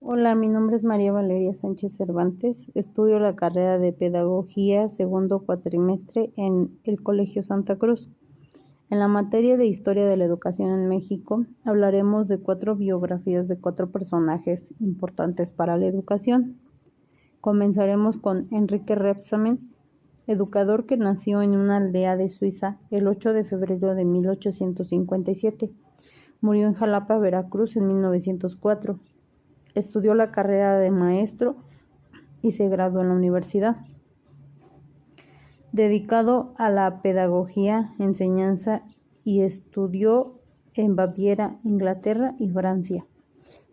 Hola, mi nombre es María Valeria Sánchez Cervantes. Estudio la carrera de Pedagogía segundo cuatrimestre en el Colegio Santa Cruz. En la materia de Historia de la Educación en México, hablaremos de 4 biografías de 4 personajes importantes para la educación. Comenzaremos con Enrique Rebsamen, educador que nació en una aldea de Suiza el 8 de febrero de 1857. Murió en Jalapa, Veracruz, en 1904. Estudió la carrera de maestro y se graduó en la universidad. Dedicado a la pedagogía, enseñanza y estudió en Baviera, Inglaterra y Francia.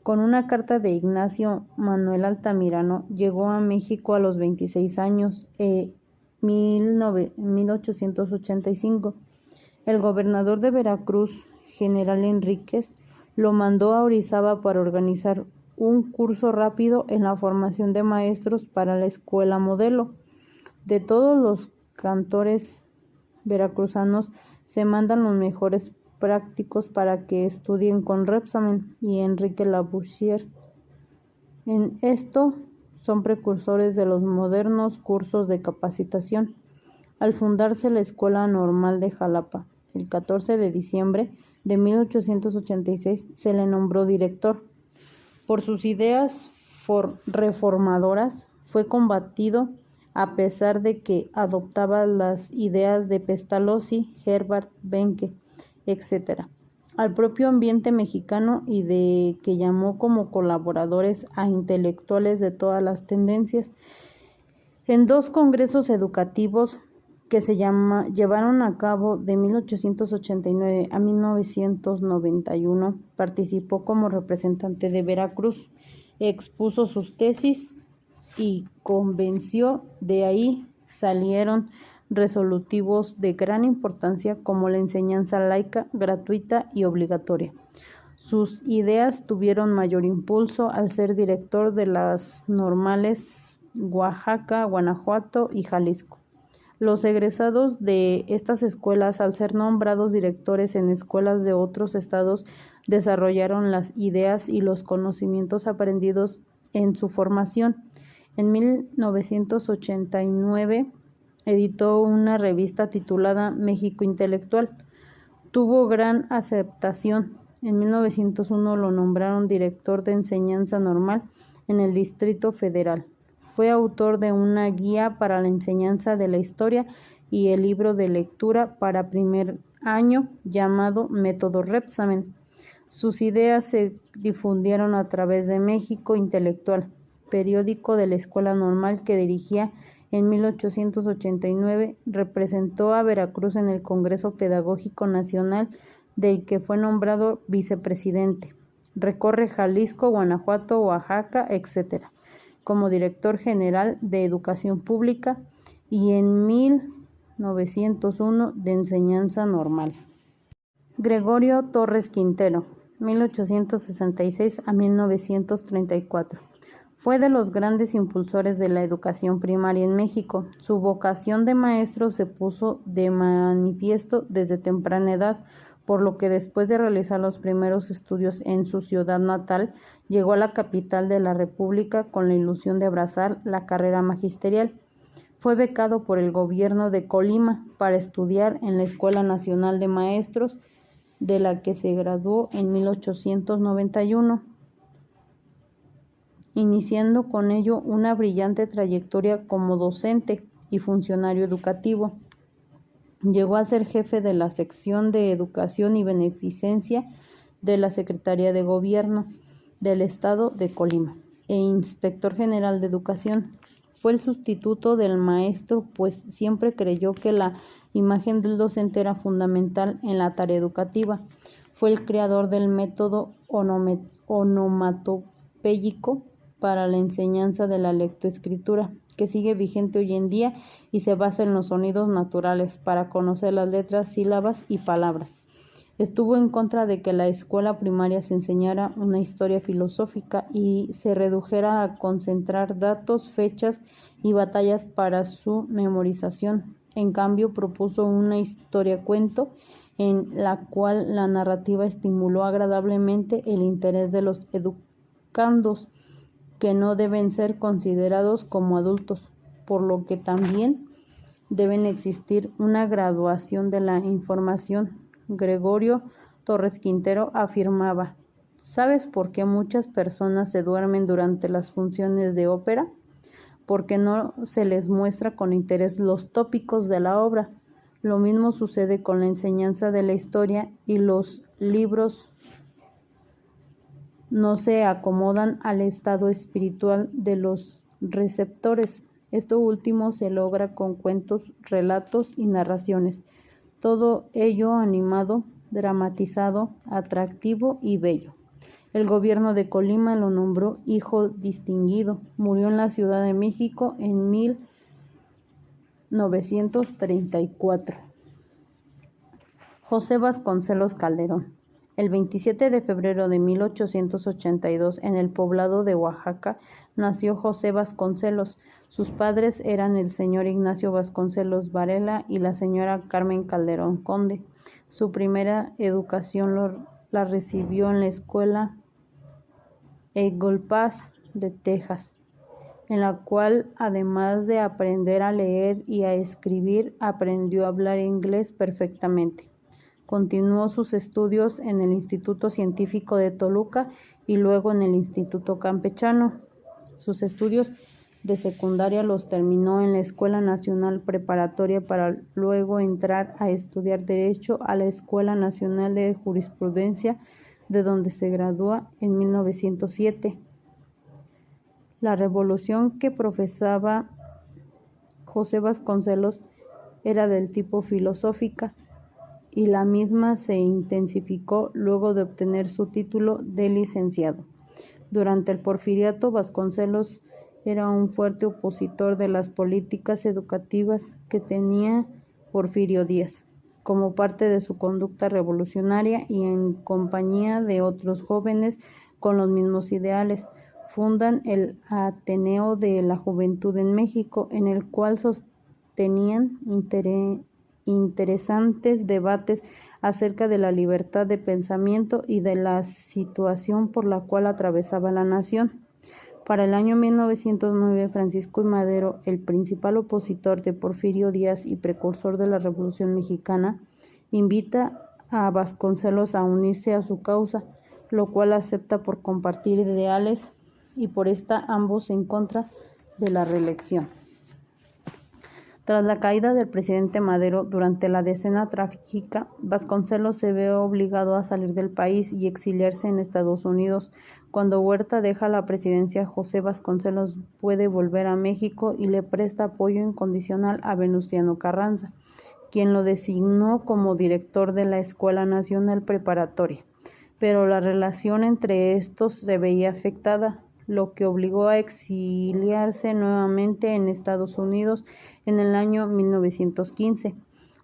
Con una carta de Ignacio Manuel Altamirano, llegó a México a los 26 años, en 1885. El gobernador de Veracruz, General Enríquez, lo mandó a Orizaba para organizar un curso rápido en la formación de maestros para la escuela modelo. De todos los cantores veracruzanos se mandan los mejores prácticos para que estudien con Rebsamen y Enrique Labouchere. En esto son precursores de los modernos cursos de capacitación. Al fundarse la Escuela Normal de Jalapa, el 14 de diciembre de 1886 se le nombró director. Por sus ideas reformadoras fue combatido a pesar de que adoptaba las ideas de Pestalozzi, Herbert Benque, etc. al propio ambiente mexicano y de que llamó como colaboradores a intelectuales de todas las tendencias. En 2 congresos educativos que se llevaron a cabo de 1889 a 1991, participó como representante de Veracruz, expuso sus tesis y convenció. De ahí salieron resolutivos de gran importancia como la enseñanza laica, gratuita y obligatoria. Sus ideas tuvieron mayor impulso al ser director de las normales Oaxaca, Guanajuato y Jalisco. Los egresados de estas escuelas, al ser nombrados directores en escuelas de otros estados, desarrollaron las ideas y los conocimientos aprendidos en su formación. En 1989 editó una revista titulada México Intelectual. Tuvo gran aceptación. En 1901 lo nombraron director de enseñanza normal en el Distrito Federal. Fue autor de una guía para la enseñanza de la historia y el libro de lectura para primer año llamado Método Rebsamen. Sus ideas se difundieron a través de México Intelectual, periódico de la Escuela Normal que dirigía. En 1889 representó a Veracruz en el Congreso Pedagógico Nacional, del que fue nombrado vicepresidente. Recorre Jalisco, Guanajuato, Oaxaca, etc. como director general de Educación Pública y en 1901 de Enseñanza Normal. Gregorio Torres Quintero, 1866 a 1934. Fue de los grandes impulsores de la educación primaria en México. Su vocación de maestro se puso de manifiesto desde temprana edad, por lo que después de realizar los primeros estudios en su ciudad natal, llegó a la capital de la República con la ilusión de abrazar la carrera magisterial. Fue becado por el gobierno de Colima para estudiar en la Escuela Nacional de Maestros, de la que se graduó en 1891. Iniciando con ello una brillante trayectoria como docente y funcionario educativo. Llegó a ser jefe de la sección de Educación y Beneficencia de la Secretaría de Gobierno del Estado de Colima e inspector general de Educación. Fue el sustituto del maestro, pues siempre creyó que la imagen del docente era fundamental en la tarea educativa. Fue el creador del método onomatopéyico para la enseñanza de la lectoescritura, que sigue vigente hoy en día y se basa en los sonidos naturales para conocer las letras, sílabas y palabras. Estuvo en contra de que la escuela primaria se enseñara una historia filosófica y se redujera a concentrar datos, fechas y batallas para su memorización. En cambio, propuso una historia-cuento en la cual la narrativa estimuló agradablemente el interés de los educandos. que no deben ser considerados como adultos, por lo que también deben existir una graduación de la información. Gregorio Torres Quintero afirmaba: ¿sabes por qué muchas personas se duermen durante las funciones de ópera? Porque no se les muestra con interés los tópicos de la obra. Lo mismo sucede con la enseñanza de la historia, y los libros no se acomodan al estado espiritual de los receptores. Esto último se logra con cuentos, relatos y narraciones, todo ello animado, dramatizado, atractivo y bello. El gobierno de Colima lo nombró hijo distinguido. Murió en la Ciudad de México en 1934. José Vasconcelos Calderón. El 27 de febrero de 1882, en el poblado de Oaxaca, nació José Vasconcelos. Sus padres eran el señor Ignacio Vasconcelos Varela y la señora Carmen Calderón Conde. Su primera educación la recibió en la escuela Eagle Pass de Texas, en la cual, además de aprender a leer y a escribir, aprendió a hablar inglés perfectamente. Continuó sus estudios en el Instituto Científico de Toluca y luego en el Instituto Campechano. Sus estudios de secundaria los terminó en la Escuela Nacional Preparatoria para luego entrar a estudiar Derecho a la Escuela Nacional de Jurisprudencia, de donde se gradúa en 1907. La revolución que profesaba José Vasconcelos era del tipo filosófica, y la misma se intensificó luego de obtener su título de licenciado. Durante el Porfiriato, Vasconcelos era un fuerte opositor de las políticas educativas que tenía Porfirio Díaz. Como parte de su conducta revolucionaria y en compañía de otros jóvenes con los mismos ideales, fundan el Ateneo de la Juventud en México, en el cual sostenían interesantes debates acerca de la libertad de pensamiento y de la situación por la cual atravesaba la nación. Para el año 1909, Francisco I. Madero, el principal opositor de Porfirio Díaz y precursor de la Revolución Mexicana, invita a Vasconcelos a unirse a su causa, lo cual acepta por compartir ideales, y por esta ambos en contra de la reelección. Tras la caída del presidente Madero durante la Decena Trágica, Vasconcelos se ve obligado a salir del país y exiliarse en Estados Unidos. Cuando Huerta deja la presidencia, José Vasconcelos puede volver a México y le presta apoyo incondicional a Venustiano Carranza, quien lo designó como director de la Escuela Nacional Preparatoria. Pero la relación entre estos se veía afectada, lo que obligó a exiliarse nuevamente en Estados Unidos en el año 1915.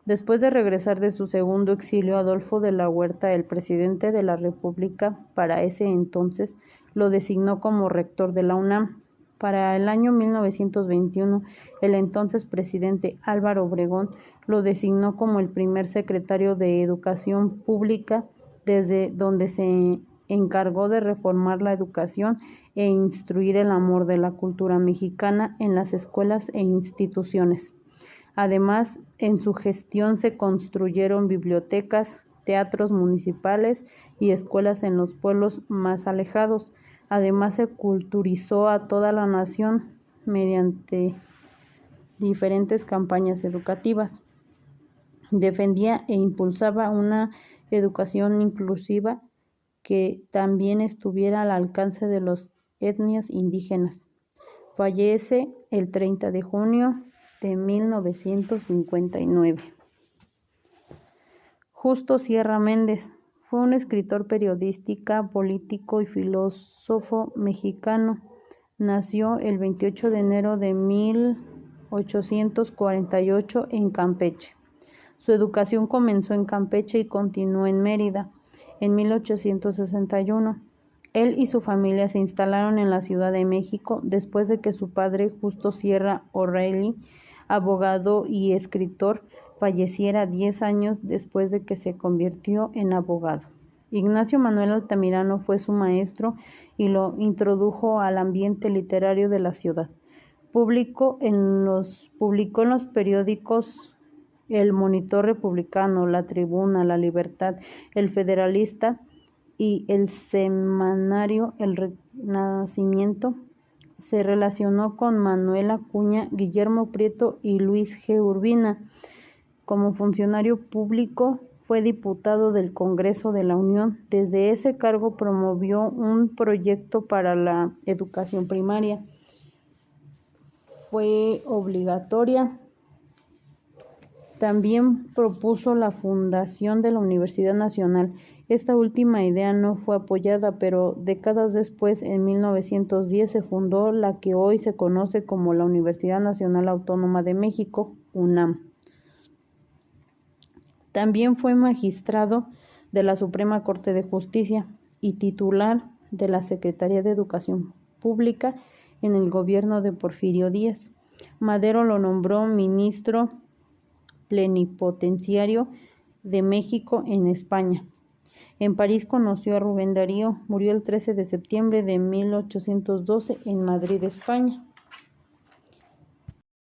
Después de regresar de su segundo exilio, Adolfo de la Huerta, el presidente de la República para ese entonces, lo designó como rector de la UNAM. Para el año 1921, el entonces presidente Álvaro Obregón lo designó como el primer secretario de Educación Pública, desde donde se encargó de reformar la educación e instruir el amor de la cultura mexicana en las escuelas e instituciones. Además, en su gestión se construyeron bibliotecas, teatros municipales y escuelas en los pueblos más alejados. Además, se culturizó a toda la nación mediante diferentes campañas educativas. Defendía e impulsaba una educación inclusiva que también estuviera al alcance de las etnias indígenas. Fallece el 30 de junio de 1959. Justo Sierra Méndez fue un escritor, periodista, político y filósofo mexicano. Nació el 28 de enero de 1848 en Campeche. Su educación comenzó en Campeche y continuó en Mérida en 1861. Él y su familia se instalaron en la Ciudad de México después de que su padre, Justo Sierra O'Reilly, abogado y escritor, falleciera 10 años después de que se convirtió en abogado. Ignacio Manuel Altamirano fue su maestro y lo introdujo al ambiente literario de la ciudad. Publicó en los periódicos El Monitor Republicano, La Tribuna, La Libertad, El Federalista y el semanario El Renacimiento. Se relacionó con Manuel Acuña, Guillermo Prieto y Luis G. Urbina. Como funcionario público, fue diputado del Congreso de la Unión. Desde ese cargo promovió un proyecto para la educación primaria. Fue obligatoria. También propuso la fundación de la Universidad Nacional. Esta última idea no fue apoyada, pero décadas después, en 1910, se fundó la que hoy se conoce como la Universidad Nacional Autónoma de México, UNAM. También fue magistrado de la Suprema Corte de Justicia y titular de la Secretaría de Educación Pública en el gobierno de Porfirio Díaz. Madero lo nombró ministro plenipotenciario de México en España. En París conoció a Rubén Darío. Murió el 13 de septiembre de 1812 en Madrid, España.